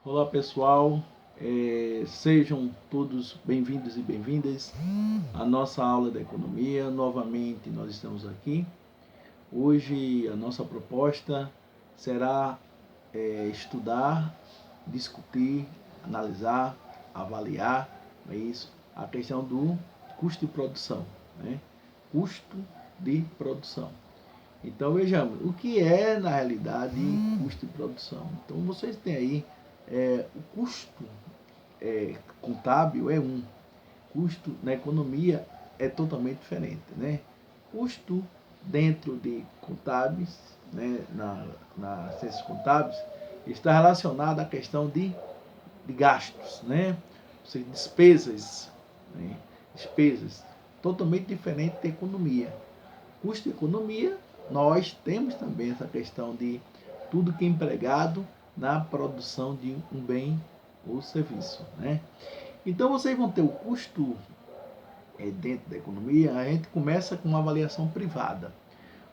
Olá pessoal, sejam todos bem-vindos e bem-vindas à nossa aula de economia. Novamente nós estamos aqui. Hoje a nossa proposta será estudar, discutir, analisar, avaliar, a questão do custo de produção, né? Custo de produção. Então vejamos, o que é na realidade custo de produção? Então vocês têm aí o custo contábil é custo na economia é totalmente diferente, né? Custo dentro de contábeis, né, nas ciências contábeis, está relacionado à questão de gastos, né? Ou seja, despesas, né? Despesas totalmente diferente da economia. Custo de economia, nós temos também essa questão de tudo que é empregado na produção de um bem ou serviço, né? Então vocês vão ter o custo dentro da economia. A gente começa com uma avaliação privada.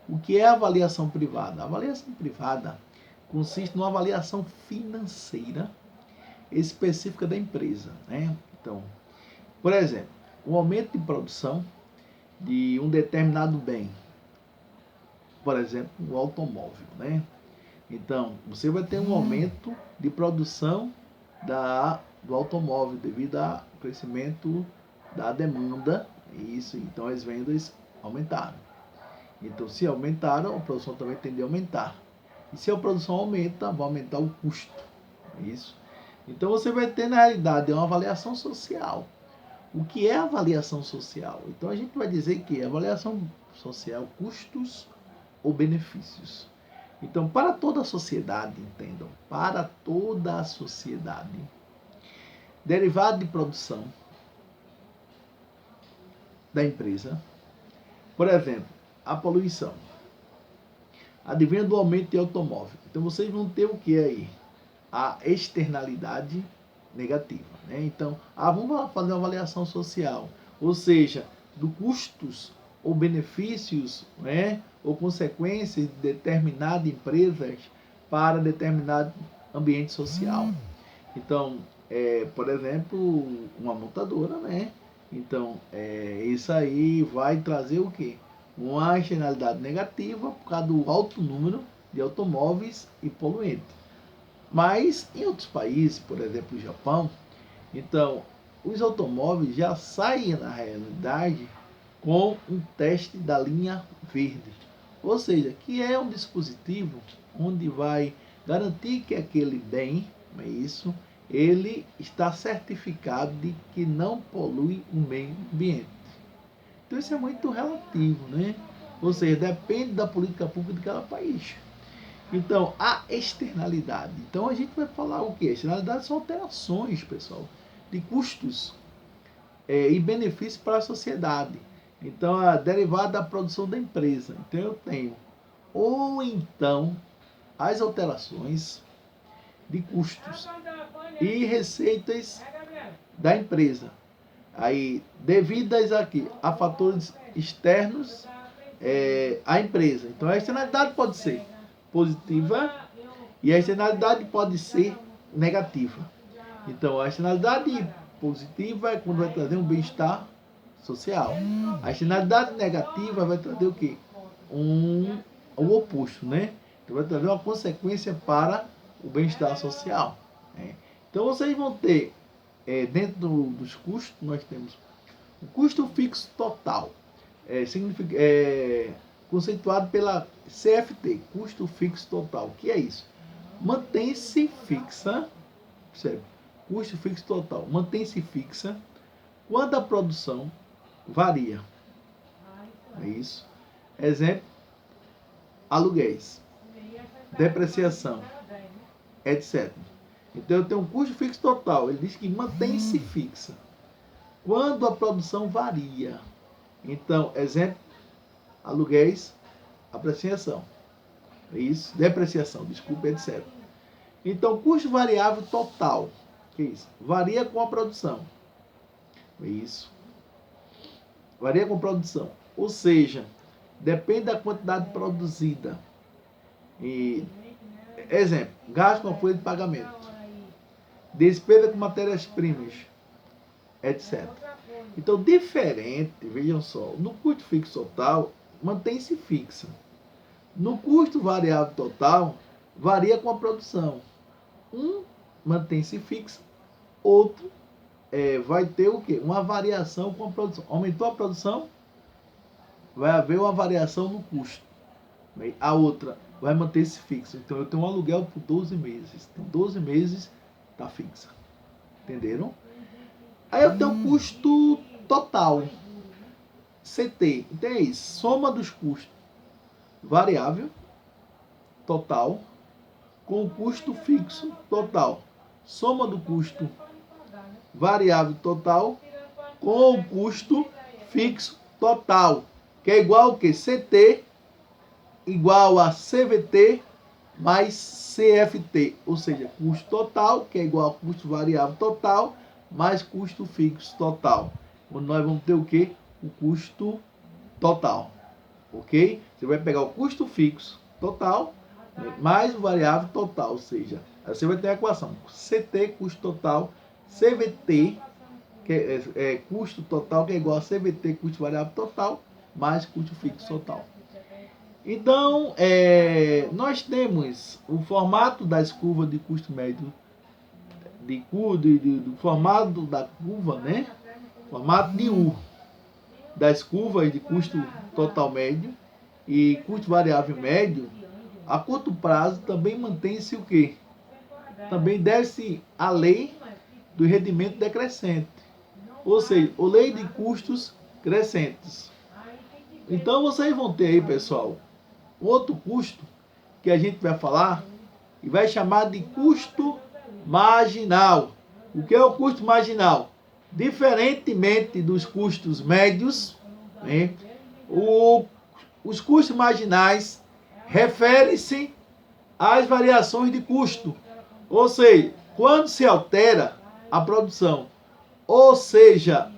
O que é a avaliação privada? A avaliação privada consiste numa avaliação financeira específica da empresa, né? Então, por exemplo, o aumento de produção de um determinado bem, por exemplo, o automóvel, né? Então, você vai ter um aumento de produção do automóvel devido ao crescimento da demanda. Isso, então as vendas aumentaram. Então, se aumentaram, a produção também tende a aumentar. E se a produção aumenta, vai aumentar o custo. Isso. Então, você vai ter, na realidade, uma avaliação social. O que é avaliação social? Então, a gente vai dizer que avaliação social, custos ou benefícios. Então, para toda a sociedade, entendam, para toda a sociedade, derivado de produção da empresa, por exemplo, a poluição, advém do aumento de automóvel. Então, vocês vão ter o que aí? A externalidade negativa, né? Então, vamos fazer uma avaliação social, ou seja, do custos ou benefícios, né, ou consequências de determinadas empresas para determinado ambiente social. Então, por exemplo, uma montadora, né? Então, isso aí vai trazer o quê? Uma externalidade negativa por causa do alto número de automóveis e poluentes. Mas em outros países, por exemplo, o Japão, então, os automóveis já saem na realidade com um teste da linha verde. Ou seja, que é um dispositivo onde vai garantir que aquele bem, ele está certificado de que não polui o meio ambiente. Então isso é muito relativo, né? Ou seja, depende da política pública de cada país. Então, a externalidade. Então a gente vai falar o que? Externalidades são alterações, pessoal, de custos e benefícios para a sociedade. Então, a derivada da produção da empresa. Então, eu tenho, ou então, as alterações de custos e receitas da empresa. Aí, devidas aqui a fatores externos à empresa. Então, a externalidade pode ser positiva e a externalidade pode ser negativa. Então, a externalidade positiva é quando vai trazer um bem-estar social. A externalidade negativa vai trazer o quê? O oposto, né? Então vai trazer uma consequência para o bem-estar social, né? Então vocês vão ter, dentro dos custos, nós temos o custo fixo total, conceituado pela CFT, custo fixo total. O que é isso? Mantém-se fixa, percebe? Custo fixo total, mantém-se fixa quando a produção varia. É isso. Exemplo, aluguéis, depreciação, etc. Então eu tenho um custo fixo total. Ele diz que mantém-se fixa quando a produção varia. Então, exemplo, aluguéis, apreciação. É isso, depreciação, desculpa, etc. Então, custo variável total, que é isso? Varia com a produção. É isso. Varia com a produção. Ou seja, depende da quantidade produzida. Exemplo, gasto com folha de pagamento. despesa com matérias-primas, etc. Então, diferente, vejam só, no custo fixo total, mantém-se fixa. No custo variável total, varia com a produção. Um mantém-se fixo, outro vai ter o quê? Uma variação com a produção. Aumentou a produção, vai haver uma variação no custo. A outra vai manter-se fixo. Então, eu tenho um aluguel por 12 meses. Então, 12 meses está fixa. Entenderam? Aí eu tenho custo total. CT. Então é isso. Soma dos custos variável total com o custo fixo total. Soma do custo variável total com o custo fixo total. Que é igual ao que? CT igual a CVT mais CFT. Ou seja, custo total, que é igual ao custo variável total, mais custo fixo total. Onde nós vamos ter o quê? O custo total. Ok? Você vai pegar o custo fixo total mais o variável total. Ou seja, você vai ter a equação CT, custo total, CVT, que é custo total, que é igual a CVT, custo variável total, mais custo fixo total. Então, nós temos o formato das curvas de custo médio, do formato da curva, né? Formato de U, das curvas de custo total médio e custo variável médio. A curto prazo também mantém-se o quê? Também deve-se a lei do rendimento decrescente, ou seja, a lei de custos crescentes. Então, vocês vão ter aí, pessoal, outro custo que a gente vai falar e vai chamar de custo marginal. O que é o custo marginal? Diferentemente dos custos médios, né, os custos marginais referem-se às variações de custo. Ou seja, quando se altera a produção, ou seja,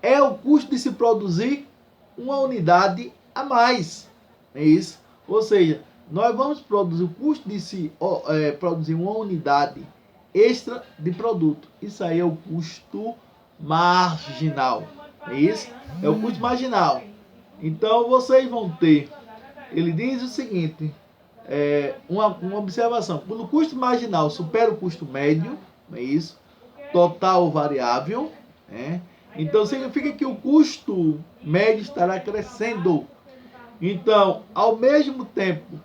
é o custo de se produzir uma unidade a mais. É isso? Ou seja, nós vamos produzir o custo de se produzir uma unidade extra de produto. Isso aí é o custo marginal. É isso? É o custo marginal. Então, vocês vão ter, ele diz o seguinte, uma observação. Quando o custo marginal supera o custo médio, é isso? Total ou variável, né? Então, significa que o custo médio estará crescendo. Então, ao mesmo tempo,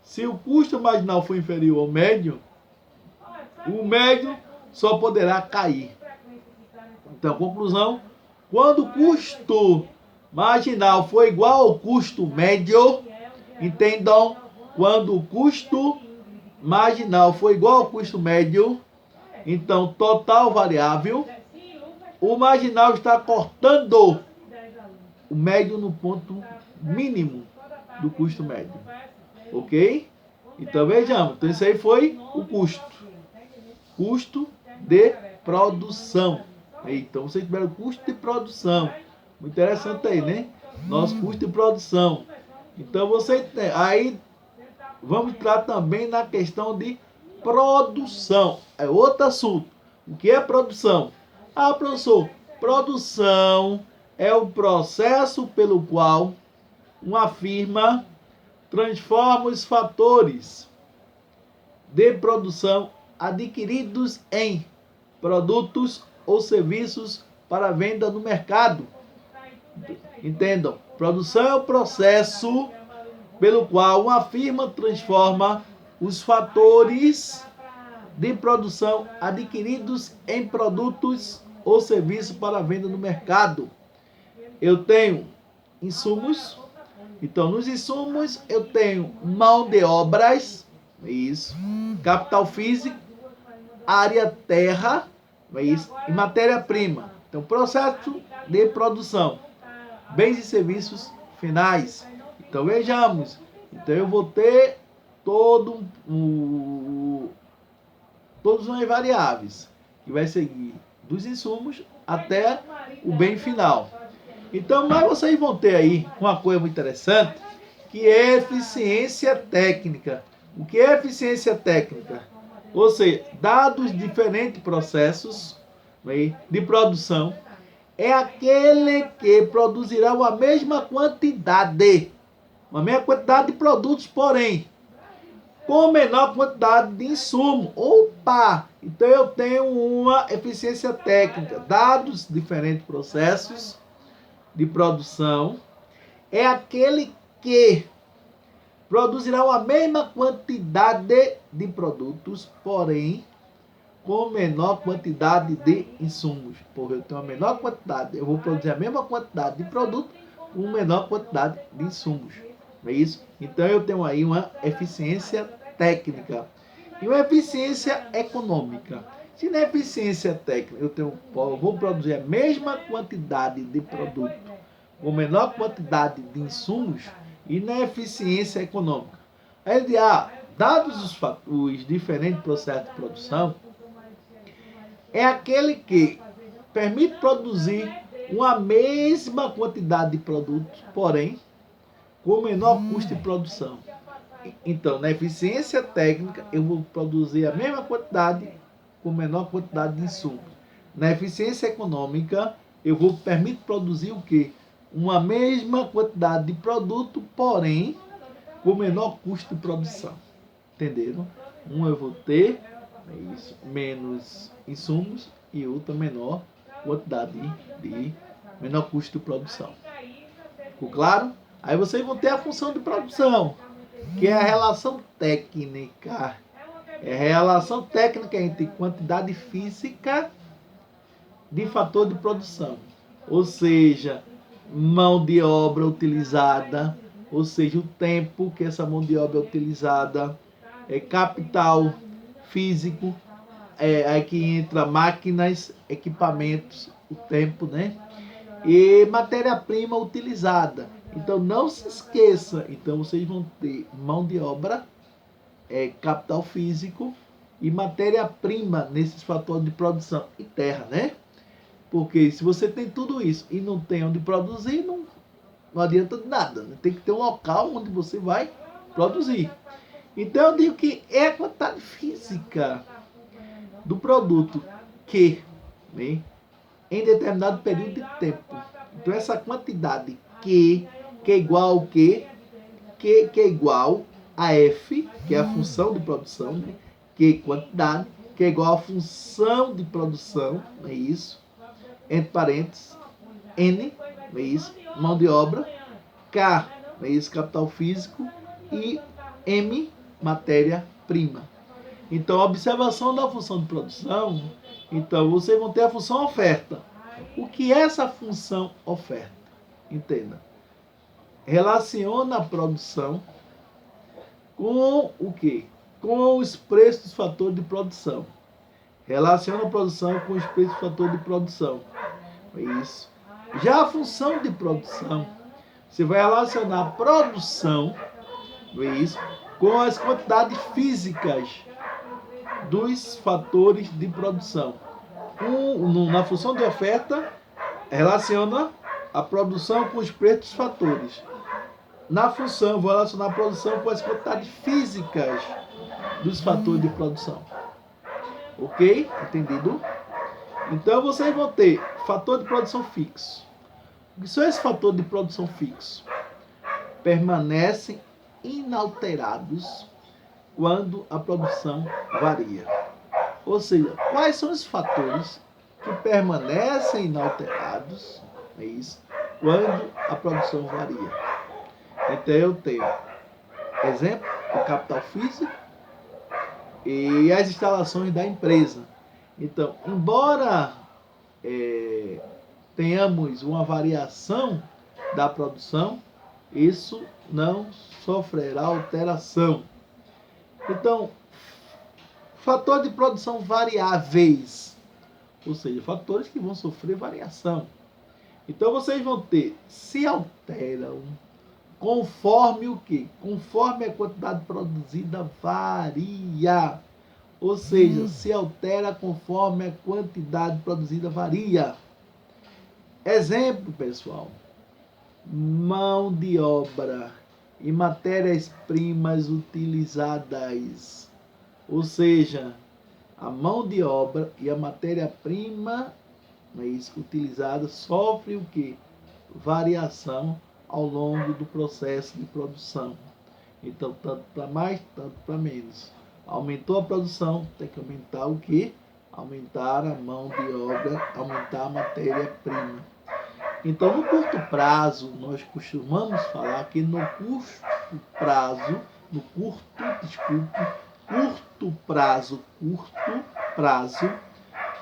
se o custo marginal for inferior ao médio, o médio só poderá cair. Então, conclusão, quando o custo marginal for igual ao custo médio, entendam, quando o custo marginal for igual ao custo médio, então total variável, o marginal está cortando o médio no ponto mínimo do custo médio. Ok? Então vejamos, então isso aí foi o custo. Custo de produção. Então vocês tiveram o custo de produção. Muito interessante aí, né? Nosso custo de produção. Então você tem. Aí vamos entrar também na questão de produção. É outro assunto. O que é produção? Ah, professor, produção é o processo pelo qual uma firma transforma os fatores de produção adquiridos em produtos ou serviços para venda no mercado. Entendam, produção é o processo pelo qual uma firma transforma os fatores de produção adquiridos em produtos ou serviços para venda no mercado. Eu tenho insumos, então nos insumos eu tenho mão de obras, isso, capital físico, área terra, isso, e matéria-prima. Então, processo de produção, bens e serviços finais. Então, vejamos. Então, eu vou ter todas as variáveis, que vai seguir dos insumos até o bem final. Então, mas vocês vão ter aí uma coisa muito interessante, que é eficiência técnica. O que é eficiência técnica? Ou seja, dados diferentes processos, né, de produção, é aquele que produzirá uma mesma quantidade de produtos, porém, com menor quantidade de insumo. Opa! Então eu tenho uma eficiência técnica. Dados diferentes processos de produção é aquele que produzirá uma mesma quantidade de produtos, porém com menor quantidade de insumos. Porque eu tenho a menor quantidade, eu vou produzir a mesma quantidade de produto com menor quantidade de insumos. Não é isso? Então eu tenho aí uma eficiência técnica e uma eficiência econômica. Se na eficiência técnica eu vou produzir a mesma quantidade de produto com menor quantidade de insumos, e na eficiência econômica. Aí ele diz, dados os diferentes processos de produção, é aquele que permite produzir uma mesma quantidade de produtos, porém, com menor custo de produção. Então, na eficiência técnica, eu vou produzir a mesma quantidade com menor quantidade de insumos. Na eficiência econômica, eu vou permitir produzir o quê? Uma mesma quantidade de produto, porém, com menor custo de produção. Entenderam? Um eu vou ter menos insumos e outra menor quantidade de menor custo de produção. Ficou claro? Aí vocês vão ter a função de produção, que é a relação técnica. É a relação técnica entre quantidade física de fator de produção. Ou seja, mão de obra utilizada, ou seja, o tempo que essa mão de obra é utilizada, capital físico, aí que entra máquinas, equipamentos, o tempo, né? E matéria-prima utilizada. Então não se esqueça, então vocês vão ter mão de obra, capital físico e matéria-prima nesses fatores de produção e terra, né? Porque se você tem tudo isso e não tem onde produzir, não adianta de nada. Né? Tem que ter um local onde você vai produzir. Então eu digo que é a quantidade física do produto que, né, em determinado período de tempo. Então essa quantidade que é igual ao que é igual a F, que é a função de produção, né? Que quantidade, que é igual à função de produção, é isso, entre parênteses, N, é isso, mão de obra, K, é isso, capital físico, e M, matéria-prima. Então, a observação da função de produção, então vocês vão ter a função oferta. O que é essa função oferta? Entenda. Relaciona a produção com o quê? Com os preços dos fatores de produção. Relaciona a produção com os preços dos fatores de produção. É isso. Já a função de produção, você vai relacionar a produção, é isso, com as quantidades físicas dos fatores de produção. Na função de oferta, relaciona a produção com os preços dos fatores. Na função, eu vou relacionar a produção com as quantidades físicas dos fatores de produção. Ok? Entendido? Então, vocês vão ter fator de produção fixo. O que são esses fatores de produção fixos? Permanecem inalterados quando a produção varia. Ou seja, quais são os fatores que permanecem inalterados, é isso, quando a produção varia? Então eu tenho, exemplo, o capital físico e as instalações da empresa. Então, embora tenhamos uma variação da produção, isso não sofrerá alteração. Então, fator de produção variáveis, ou seja, fatores que vão sofrer variação. Então, vocês vão ter, se alteram, conforme o quê? Conforme a quantidade produzida varia. Ou seja, se altera conforme a quantidade produzida varia. Exemplo, pessoal. Mão de obra e matérias-primas utilizadas. Ou seja, a mão de obra e a matéria-prima, não é isso, utilizada sofre o quê? Variação ao longo do processo de produção. Então, tanto para mais, tanto para menos. Aumentou a produção, tem que aumentar o quê? Aumentar a mão de obra, aumentar a matéria-prima. Então, no curto prazo, nós costumamos falar que no curto prazo,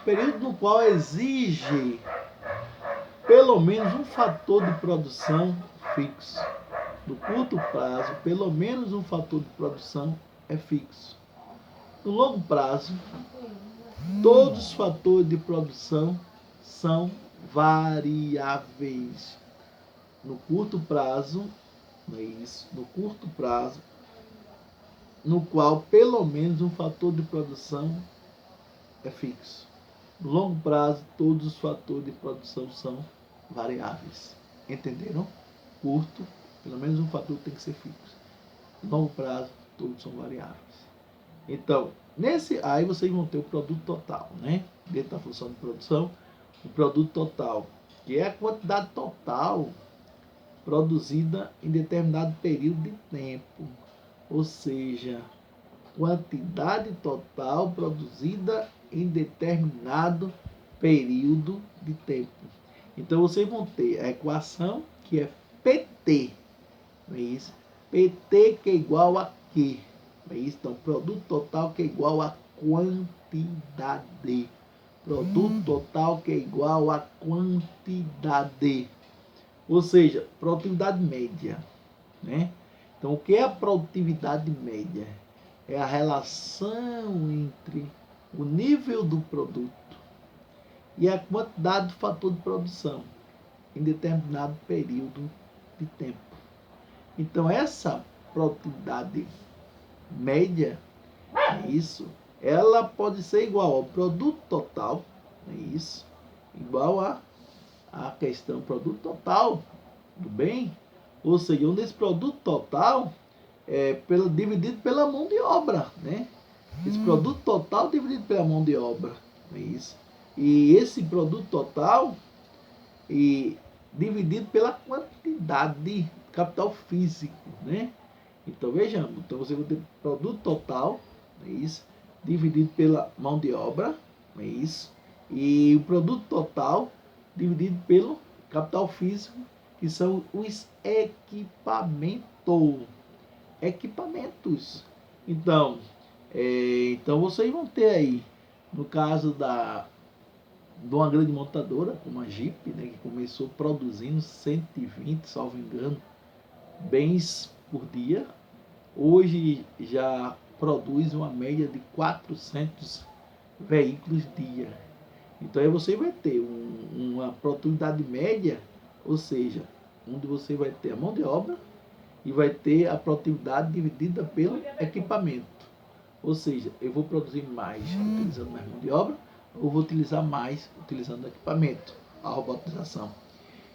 período no qual exige pelo menos um fator de produção fixo. No curto prazo, pelo menos um fator de produção é fixo. No longo prazo, todos os fatores de produção são variáveis. No curto prazo, não é isso? No curto prazo, no qual pelo menos um fator de produção é fixo. No longo prazo, todos os fatores de produção são variáveis. Entenderam? Curto, pelo menos um fator tem que ser fixo. No longo prazo, todos são variáveis. Então, aí vocês vão ter o produto total, né? Dentro da função de produção, o produto total, que é a quantidade total produzida em determinado período de tempo. Ou seja, quantidade total produzida em determinado período de tempo. Então, vocês vão ter a equação que é PT. Não é isso? PT que é igual a quê? Não é isso? Então, produto total que é igual a quantidade. Produto total que é igual a quantidade. Ou seja, produtividade média. Né? Então, o que é a produtividade média? É a relação entre o nível do produto e a quantidade do fator de produção em determinado período de tempo. Então, essa produtividade média, isso, ela pode ser igual ao produto total, isso, igual a questão produto total do bem, ou seja, onde esse produto total é dividido pela mão de obra, né? Esse produto total dividido pela mão de obra, é isso. E esse produto total dividido pela quantidade de capital físico, né? Então vejamos, então você vai ter produto total, é isso, dividido pela mão de obra, é isso, e o produto total dividido pelo capital físico, que são os equipamentos. Então, então vocês vão ter aí, no caso de uma grande montadora, como a Jeep, né, que começou produzindo 120, salvo engano, bens por dia, hoje já produz uma média de 400 veículos dia. Então aí você vai ter uma produtividade média, ou seja, onde você vai ter a mão de obra e vai ter a produtividade dividida pelo equipamento. Ou seja, eu vou produzir mais utilizando mais mão de obra, ou vou utilizar mais utilizando equipamento, a robotização.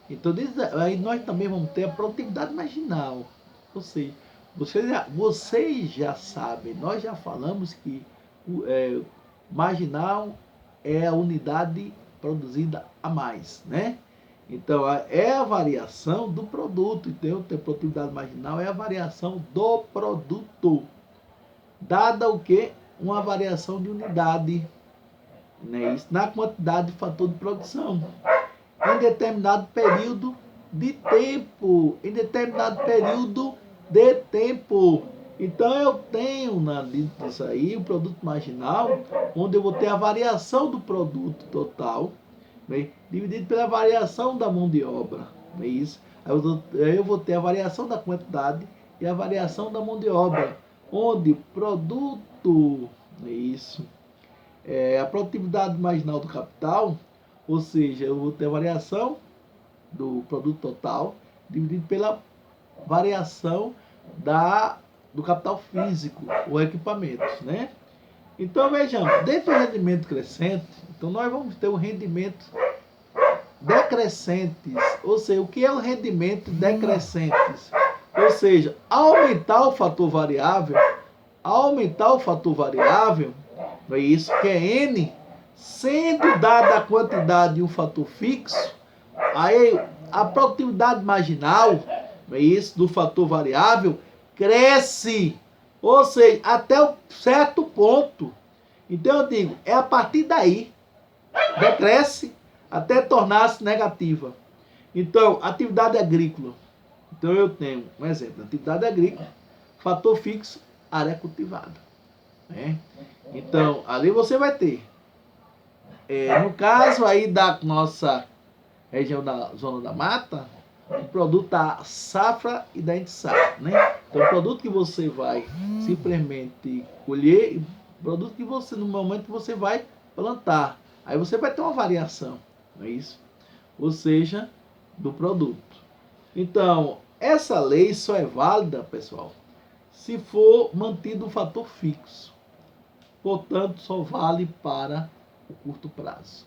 Então, aí nós também vamos ter a produtividade marginal. Ou seja, vocês já sabem, nós já falamos que marginal é a unidade produzida a mais, né? Então, é a variação do produto. Então, a produtividade marginal é a variação do produto. Dada o quê? Uma variação de unidade, né? Isso, na quantidade de fator de produção. Em determinado período de tempo. Em determinado período de tempo. Então, eu tenho dentro disso aí o produto marginal, onde eu vou ter a variação do produto total, né, dividido pela variação da mão de obra. Não é isso? Aí eu vou ter a variação da quantidade e a variação da mão de obra, onde produto, não é isso? A produtividade marginal do capital, ou seja, eu vou ter a variação do produto total dividido pela variação do capital físico, ou equipamentos, né? Então, vejamos, dentro do rendimento crescente, então nós vamos ter o rendimento decrescentes, ou seja, o que é o rendimento decrescentes? Ou seja, aumentar o fator variável Não é isso? Que é N, sendo dada a quantidade de um fator fixo, aí a produtividade marginal, não é isso, do fator variável, cresce. Ou seja, até um certo ponto. Então eu digo, é a partir daí, decresce até tornar-se negativa. Então, atividade agrícola. Então eu tenho um exemplo, atividade agrícola, fator fixo, área cultivada. Né? Então, ali você vai ter, no caso aí da nossa região da Zona da Mata, o produto da safra e da entre-safra, né? Então, o produto que você vai simplesmente colher e o produto que você, no momento que você vai plantar. Aí você vai ter uma variação, não é isso? Ou seja, do produto. Então, essa lei só é válida, pessoal, se for mantido um fator fixo. Portanto, só vale para o curto prazo.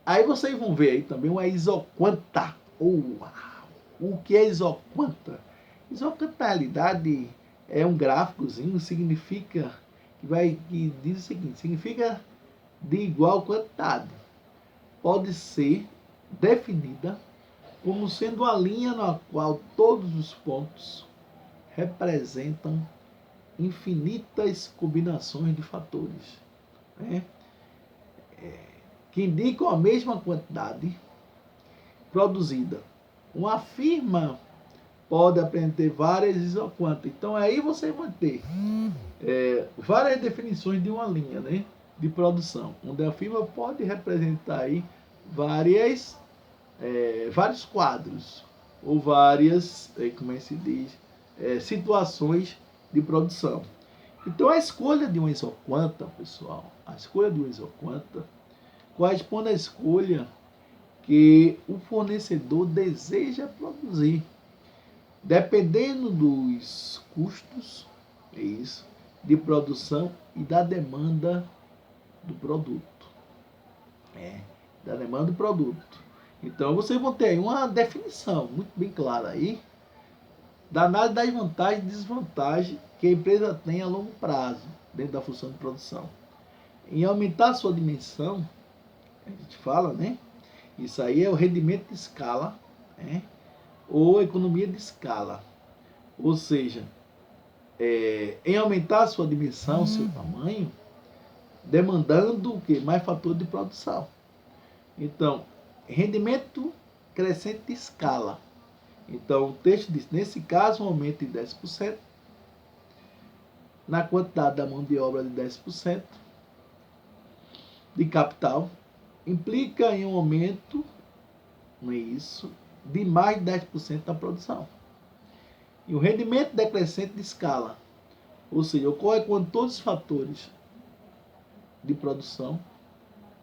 Aí vocês vão ver aí também uma isoquanta. Uau! O que é isoquanta? Isoquanta, na realidade, é um gráficozinho, significa que diz o seguinte, significa de igual quantidade. Pode ser definida como sendo a linha na qual todos os pontos representam infinitas combinações de fatores, né? Que indicam a mesma quantidade produzida. Uma firma pode apreender várias isoquantas. Então aí você vai ter várias definições de uma linha, né, de produção, onde a firma pode representar aí vários quadros ou várias, como é que se diz, situações de produção. Então a escolha de uma isoquanta, pessoal, a escolha de uma isoquanta corresponde à escolha que o fornecedor deseja produzir, dependendo dos custos, é isso, de produção e da demanda do produto. Da demanda do produto. Então vocês vão ter aí uma definição muito bem clara aí da análise das vantagens e desvantagens que a empresa tem a longo prazo dentro da função de produção. Em aumentar a sua dimensão, a gente fala, né? Isso aí é o rendimento de escala, né? Ou economia de escala. Ou seja, em aumentar a sua dimensão, seu tamanho, demandando o quê? Mais fator de produção. Então, rendimento crescente de escala. Então, o texto diz, nesse caso, um aumento de 10%, na quantidade da mão de obra de 10% de capital, implica em um aumento, não é isso, de mais de 10% da produção. E o rendimento decrescente de escala, ou seja, ocorre quando todos os fatores de produção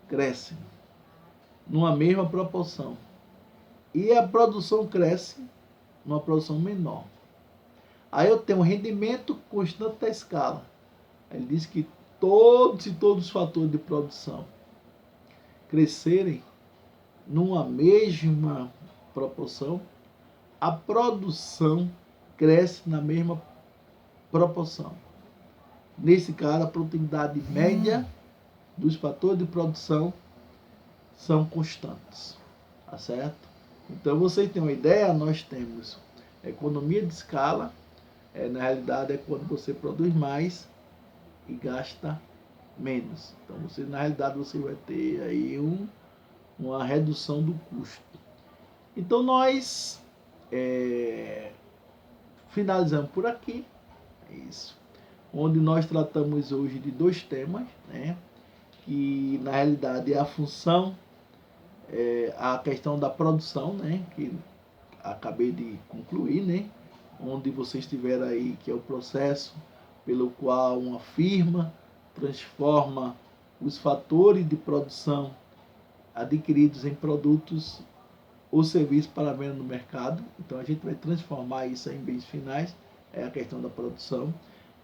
crescem numa mesma proporção. E a produção cresce numa produção menor. Aí eu tenho um rendimento constante da escala. Ele diz que todos os fatores de produção crescerem numa mesma proporção, a produção cresce na mesma proporção. Nesse caso, a produtividade média dos fatores de produção são constantes. Tá certo? Então, vocês têm uma ideia, nós temos economia de escala, na realidade é quando você produz mais e gasta menos. Então, na realidade, você vai ter aí uma redução do custo. Então, nós finalizamos por aqui. É isso. Onde nós tratamos hoje de dois temas, né? Que na realidade é a função, a questão da produção, né? Que acabei de concluir, né? Onde vocês tiveram aí que é o processo pelo qual uma firma transforma os fatores de produção adquiridos em produtos ou serviços para venda no mercado. Então a gente vai transformar isso em bens finais, é a questão da produção.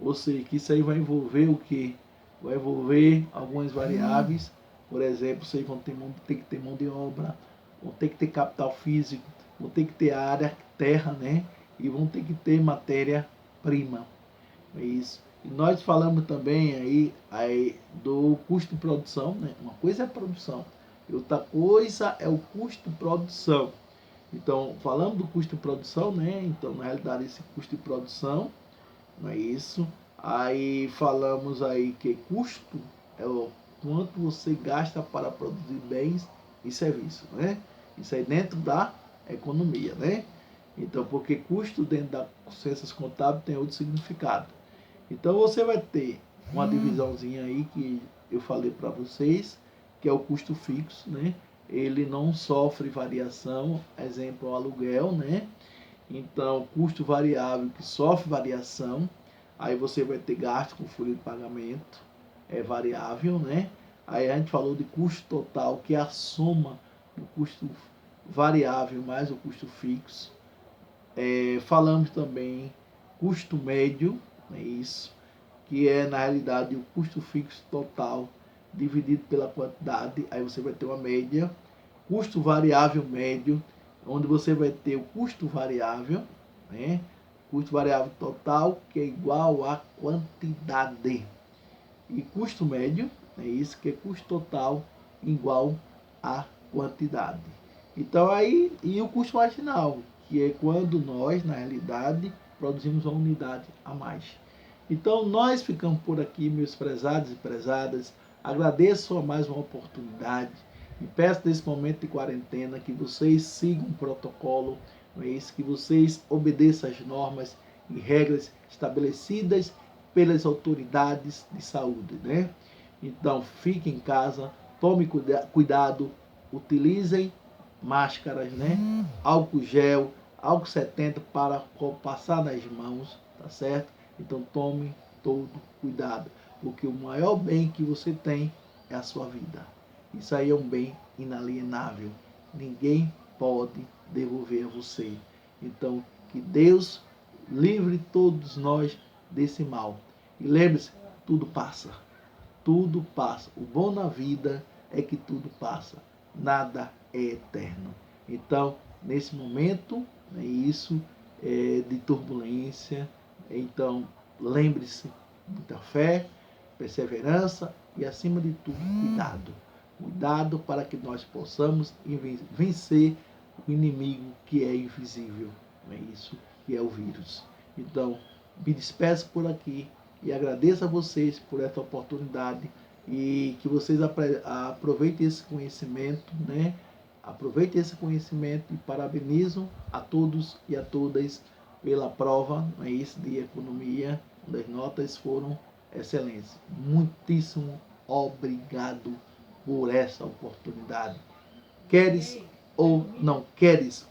Ou seja, que isso aí vai envolver o quê? Vai envolver algumas variáveis. Por exemplo, vocês vão ter que ter mão de obra, vão ter que ter capital físico, vão ter que ter área, terra, né? E vão ter que ter matéria-prima. É isso. Nós falamos também aí do custo de produção, né? Uma coisa é a produção, e outra coisa é o custo de produção. Então, falando do custo de produção, né? Então, na realidade, esse custo de produção, não é isso? Aí falamos aí que custo é o quanto você gasta para produzir bens e serviços, né? Isso aí dentro da economia, né? Então, porque custo dentro da ciências contábeis tem outro significado. Então, você vai ter uma divisãozinha aí que eu falei para vocês, que é o custo fixo, né? Ele não sofre variação, exemplo, o aluguel, né? Então, custo variável que sofre variação, aí você vai ter gasto com folha de pagamento, é variável, né? Aí a gente falou de custo total, que é a soma do custo variável mais o custo fixo. Falamos também custo médio, é isso, que é na realidade o custo fixo total dividido pela quantidade, aí você vai ter uma média. Custo variável médio, onde você vai ter o custo variável, né? Custo variável total, que é igual à quantidade. E custo médio, é isso, que é custo total igual à quantidade. Então aí, e o custo marginal, que é quando nós, na realidade, produzimos uma unidade a mais. Então nós ficamos por aqui, meus prezados e prezadas. Agradeço a mais uma oportunidade e peço nesse momento de quarentena que vocês sigam o protocolo, não é isso? Que vocês obedeçam às normas e regras estabelecidas pelas autoridades de saúde, né? Então fiquem em casa, tome cuidado, utilizem máscaras, né? Álcool gel, álcool 70 para passar nas mãos, tá certo? Então tome todo cuidado, porque o maior bem que você tem é a sua vida. Isso aí é um bem inalienável. Ninguém pode devolver a você. Então, que Deus livre todos nós desse mal. E lembre-se, tudo passa. Tudo passa. O bom na vida é que tudo passa. Nada é eterno. Então, nesse momento, é isso, de turbulência. Então, lembre-se, muita fé, perseverança e, acima de tudo, cuidado. Cuidado para que nós possamos vencer o inimigo que é invisível. É isso que é o vírus. Então, me despeço por aqui e agradeço a vocês por essa oportunidade e que vocês aproveitem esse conhecimento, né? Aproveitem esse conhecimento e parabenizo a todos e a todas pela prova, não é isso, de economia, onde as notas foram excelentes. Muitíssimo obrigado por essa oportunidade. Queres ou não queres,